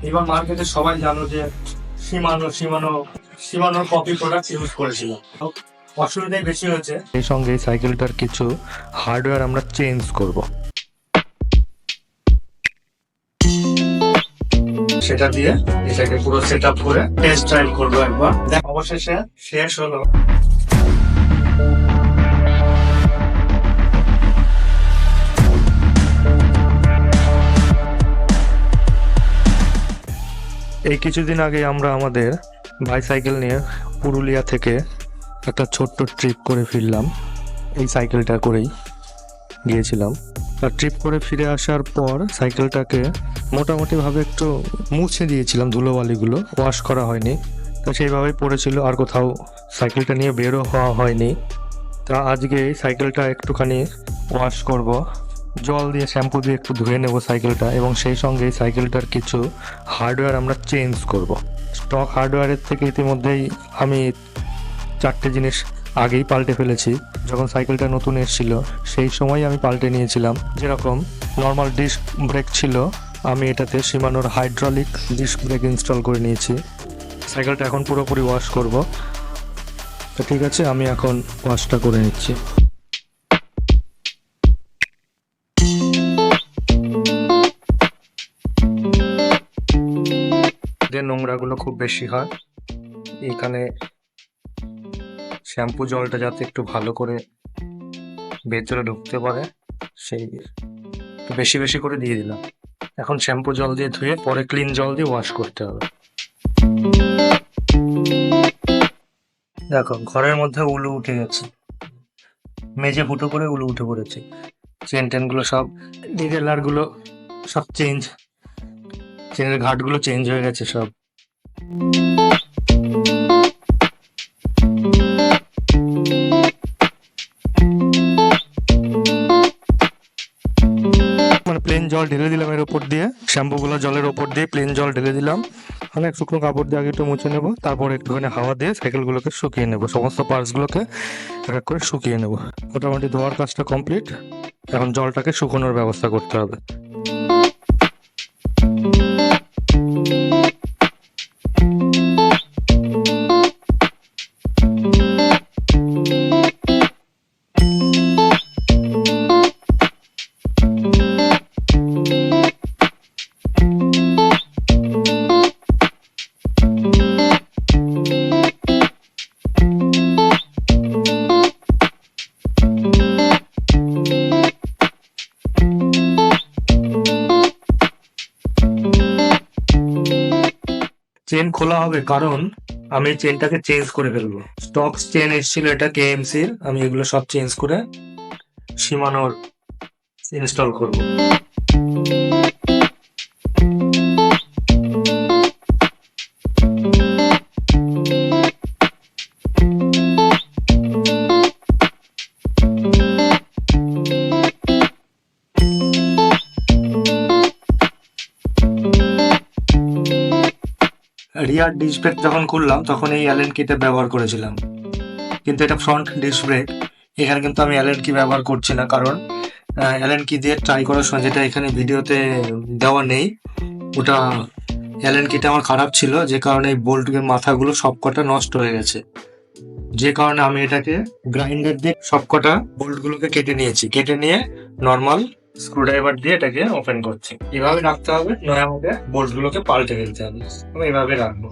এবার মার্কেটে সবাই জানো যে সীমানো কপি প্রোডাক্ট ইউজ করেছিল, অসুবিধাই বেশি হয়েছে। এই সঙ্গে সাইকেলটার কিছু হার্ডওয়্যার আমরা চেঞ্জ করব। সেটা দিয়ে এটাকে পুরো সেট আপ করে টেস্ট ড্রাইভ করবো একবার। অবশেষে শেষ হলো। এই কিছুদিন আগে আমরা আমাদের বাইসাইকেল নিয়ে পুরুলিয়া থেকে একটা ছোট্ট ট্রিপ করে ফিরলাম। এই সাইকেলটা করেই গিয়েছিলাম। আর ট্রিপ করে ফিরে আসার পর সাইকেলটাকে মোটামুটিভাবে একটু মুছে দিয়েছিলাম, ধুলোবালিগুলো ওয়াশ করা হয়নি, তা সেইভাবেই পড়েছিল, আর কোথাও সাইকেলটা নিয়ে বেরো হওয়া হয়নি। তা আজকে এই সাইকেলটা একটুখানি ওয়াশ করব, জল দিয়ে শ্যাম্পু দিয়ে একটু ধুয়ে নেব সাইকেলটা, এবং সেই সঙ্গে সাইকেলটার কিছু হার্ডওয়্যার আমরা চেঞ্জ করব। স্টক হার্ডওয়্যারের থেকে ইতিমধ্যেই আমি 4টে জিনিস আগেই পাল্টে ফেলেছি। যখন সাইকেলটা নতুন এসেছিল সেই সময় আমি পাল্টে নিয়েছিলাম। যেরকম নর্মাল ডিস্ক ব্রেক ছিল, আমি এটাতে শিমানোর হাইড্রোলিক ডিস্ক ব্রেক ইনস্টল করে নিয়েছি। সাইকেলটা এখন পুরোপুরি ওয়াশ করব। তো ঠিক আছে, আমি এখন ওয়াশটা করে নিচ্ছি। নোংরাগুলো খুব বেশি হয় এখানে, শ্যাম্পু জলটা যাতে একটু ভালো করে ভেতরে ঢুকতে পারে সেই একটু বেশি বেশি করে দিয়ে দিলাম। এখন শ্যাম্পু জল দিয়ে ধুয়ে পরে ক্লিন জল দিয়ে ওয়াশ করতে হবে। দেখো ঘরের মধ্যে উলু উঠে গেছে, মেঝে ফুটো করে উলু উঠে পড়েছে। চেন টেনগুলো সব, ডিটেলারগুলো সব চেঞ্জ, চেনের ঘাটগুলো চেঞ্জ হয়ে গেছে সব। মানে প্লেন জল ঢেলে দিলাম এর উপর দিয়ে, শ্যাম্পুগুলো জলের ওপর দিয়ে প্লেন জল ঢেলে দিলাম। অনেক শুকনো কাপড় দিয়ে আগে একটু মুছে নেবো, তারপর একটুখানি হাওয়া দিয়ে সাইকেলগুলোকে শুকিয়ে নেবো, সমস্ত পার্টসগুলোকে এক এক করে শুকিয়ে নেবো। মোটামুটি ধোয়ার কাজটা কমপ্লিট, এখন জলটাকে শুকোনোর ব্যবস্থা করতে হবে। চেন খোলা হবে কারণ আমি চেনটাকে চেঞ্জ করে ফেলবো। স্টক চেন এসেছিল এটা কেএমসির, আমি এগুলো সব চেঞ্জ করে শিমানোর ইনস্টল করব। রিয়ার ডিস্ক ব্রেক যখন খুললাম তখন এই অ্যালেন কিটা ব্যবহার করেছিলাম, কিন্তু এটা ফ্রন্ট ডিস্ক ব্রেক। এখানে কিন্তু আমি অ্যালেন কি ব্যবহার করছি না, কারণ অ্যালেন কি দিয়ে ট্রাই করার সময়, যেটা এখানে ভিডিওতে দেওয়া নেই, ওটা অ্যালেন কিটা আমার খারাপ ছিল, যে কারণে এই বোল্টের মাথাগুলো সবকটা নষ্ট হয়ে গেছে। যে কারণে আমি এটাকে গ্রাইন্ডার দিয়ে সবকটা বোল্টগুলোকে কেটে নিয়েছি, কেটে নিয়ে নর্মাল স্ক্রুড্রাইভার দিয়ে এটাকে ওপেন করছি। এভাবে রাখতে হবে, নয় আমাকে বোল্টগুলোকে পাল্টে ফেলতে হবে। আমি এভাবে রাখবো।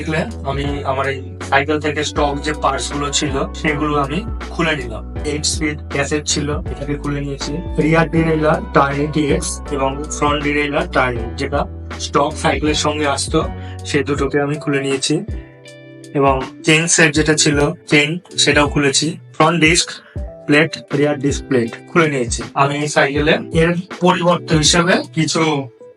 দেখলে আমি আমার এই সাইকেল থেকে স্টক যে পার্টস গুলো ছিল সেগুলো আমি খুলে নিলাম। 8 স্পিড ক্যাসেট ছিল, এটাকে খুলে নিয়েছি। রিয়ার ডিরেইলার টার্নি টিএক্স এবং ফ্রন্ট ডিরেইলার টার্নি, যেটা স্টক সাইকেলের সঙ্গে আসতো, সেই দুটোকে আমি খুলে নিয়েছি। এবং চেইন সেট যেটা ছিল চেইন, সেটাও খুলেছি। ফ্রন্ট ডিস্ক প্লেট, রিয়ার ডিস্ক প্লেট খুলে নিয়েছি। আমি এই সাইকেলে এর পরিবর্তন হিসেবে কিছু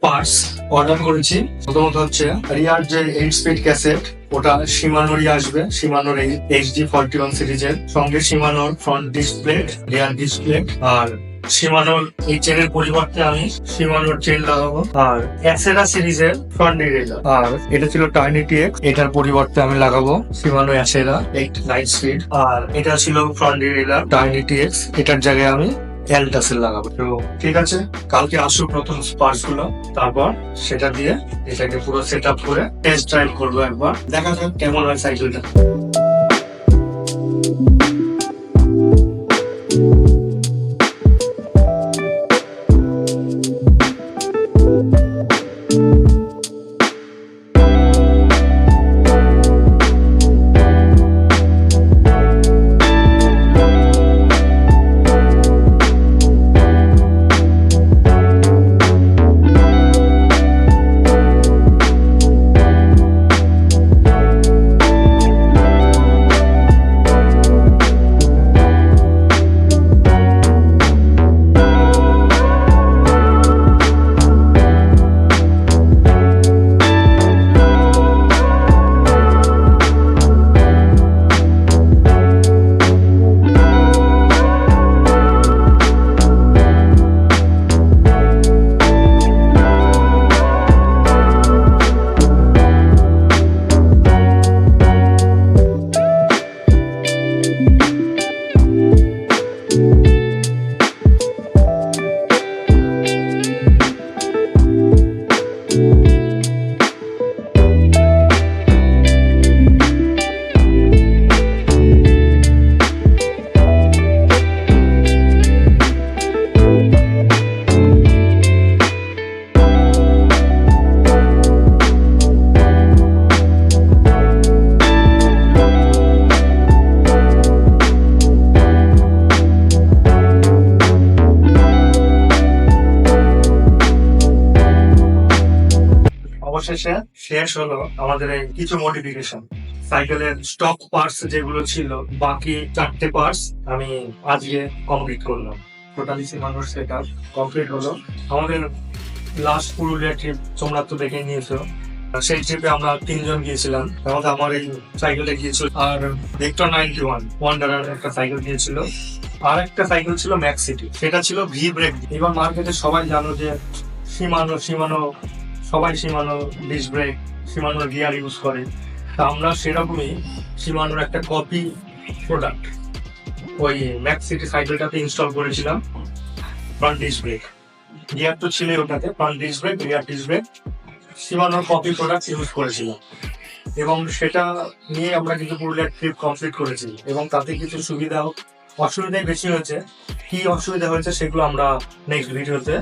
পার্টস অর্ডার করেছি। প্রথমত হচ্ছে রিয়ার যে 8 স্পিড ক্যাসেট, ওটা শিমানোরই আসবে, শিমানোর এই HD41 সিরিজের সঙ্গে শিমানোর ফ্রন্ট ডিসপ্লে, রিয়ার ডিসপ্লে। আর শিমানোর এই চেনের পরিবর্তে আমি শিমানোর চেন লাগাবো। আর অ্যাসেরা সিরিজের ফ্রন্ট ডিরেলার। আর এটা ছিল টাইনি টিএক্স, এটার পরিবর্তে আমি লাগাবো শিমানো অ্যাসেরা 8 স্পিড। আর এটা ছিল ফ্রন্ট ডিরেলার টাইনি টিএক্স, এটার জায়গায় আমি এলটাসেল লাগাবো। তো ঠিক আছে, কালকে আসুক নতুন পার্টস গুলো, তারপর সেটা দিয়ে এটাকে পুরো সেট আপ করে টেস্ট ড্রাইভ করবো একবার, দেখা যাক কেমন হয় সাইকেলটা। অবশেষে শেষ হলো আমাদের এই কিছু মডিফিকেশন। সাইকেলের স্টক পার্টস যেগুলো ছিল, বাকি 4টে পার্টস আমি আজকে কমপ্লিট করলাম। টোটালি শিমানোর সেটআপ কমপ্লিট হলো। আমাদের লাস্ট পুরুলিয়া ট্রিপ তোমরা তো দেখে নিয়েছো, সেই ট্রিপে আমরা 3 জন গিয়েছিলাম। আমাদের আমার এই সাইকেলটা গিয়েছিল, আর ভিক্টর 91 ওয়ান্ডারার একটা সাইকেল গিয়েছিল, আর একটা সাইকেল ছিল ম্যাক্স সিটি, সেটা ছিল ভি ব্রেক। এবার মার্কেটে সবাই জানো যে শিমানো সবাই শিমানো ডিস্ক ব্রেক, শিমানোর গিয়ার ইউজ করে। তা আমরা সেরকমই শিমানোর একটা কপি প্রোডাক্ট ওই ম্যাক্স সিটি সাইকেলটাতে ইনস্টল করেছিলাম। ফ্রন্ট ডিস্ক ব্রেক, গিয়ার তো ছিল ওটাতে, front disc brake, rear disc brake, শিমানোর কপি প্রোডাক্ট ইউজ করেছিলাম। এবং সেটা নিয়ে আমরা কিন্তু পুরুলিয়ার ট্রিপ কমপ্লিট করেছি। এবং তাতে কিছু সুবিধা অসুবিধাই বেশি হয়েছে। কি অসুবিধা হয়েছে সেগুলো আমরা নেক্সট ভিডিওতে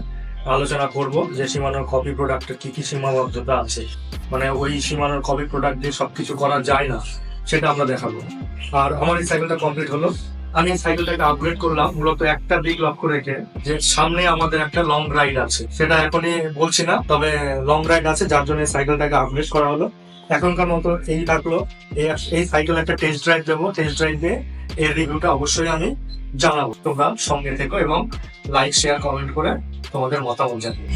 আলোচনা করব, যে শিমানোর কপি প্রোডাক্টের কি কি সীমাবদ্ধতা আছে, মানে ওই শিমানোর কপি প্রোডাক্ট দিয়ে সবকিছু করা যায় না, সেটা আমরা দেখাবো। আর আমার এই সাইকেলটা কমপ্লিট হলো। আমি এই সাইকেলটাকে আপগ্রেড করলাম মূলত একটা দিক লক্ষ্য রেখে, যে সামনে আমাদের একটা লং রাইড আছে, সেটা এখনই বলছি না, তবে লং রাইড আছে, যার জন্য সাইকেলটাকে আপগ্রেড করা হলো। এখনকার মতো এই থাকলো, এই সাইকেল একটা টেস্ট ড্রাইভ দেবো, টেস্ট ড্রাইভ দিয়ে এর রিভিউটা অবশ্যই আমি জানাবো। তোমরা সঙ্গে থেকো এবং লাইক শেয়ার কমেন্ট করে তোমাদের মতামত জানিও।